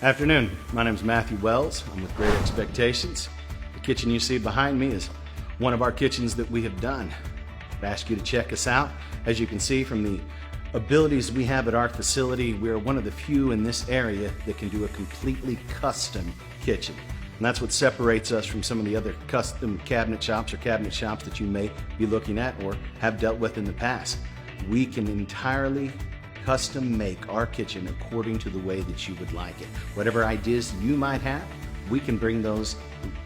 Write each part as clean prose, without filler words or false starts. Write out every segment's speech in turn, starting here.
Afternoon, my name is Matthew Wells. I'm with Great Expectations. The kitchen you see behind me is one of our kitchens that we have done. I'd ask you to check us out. As you can see from the abilities we have at our facility, we're one of the few in this area that can do a completely custom kitchen. And that's what separates us from some of the other custom cabinet shops or cabinet shops that you may be looking at or have dealt with in the past. We can entirely custom make our kitchen according to the way that you would like it. Whatever ideas you might have, we can bring those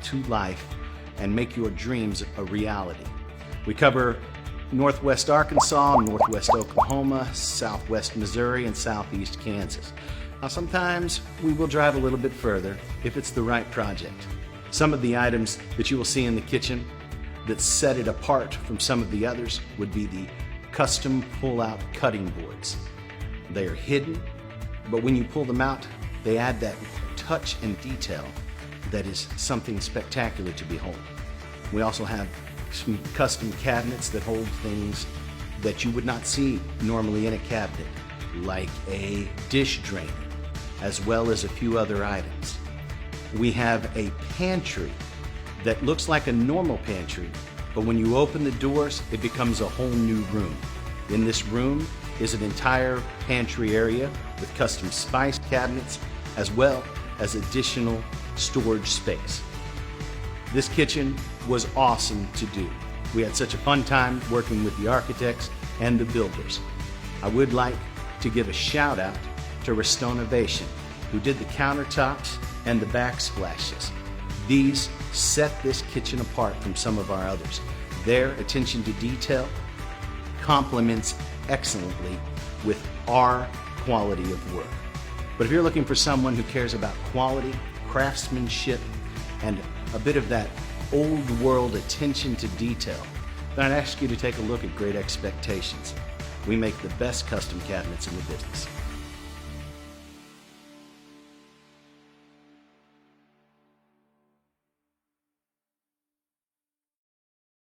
to life and make your dreams a reality. We cover Northwest Arkansas, Northwest Oklahoma, Southwest Missouri, and Southeast Kansas. Now sometimes we will drive a little bit further if it's the right project. Some of the items that you will see in the kitchen that set it apart from some of the others would be the custom pull-out cutting boards. They are hidden, but when you pull them out, they add that touch and detail that is something spectacular to behold. We also have some custom cabinets that hold things that you would not see normally in a cabinet, like a dish drainer, as well as a few other items. We have a pantry that looks like a normal pantry, but when you open the doors, it becomes a whole new room. In this room is an entire pantry area with custom spice cabinets, as well as additional storage space. This kitchen was awesome to do. We had such a fun time working with the architects and the builders. I would like to give a shout out to Restoration, who did the countertops and the backsplashes. These set this kitchen apart from some of our others. Their attention to detail complements excellently with our quality of work. But if you're looking for someone who cares about quality, craftsmanship, and a bit of that old world attention to detail, then I'd ask you to take a look at Great Expectations. We make the best custom cabinets in the business.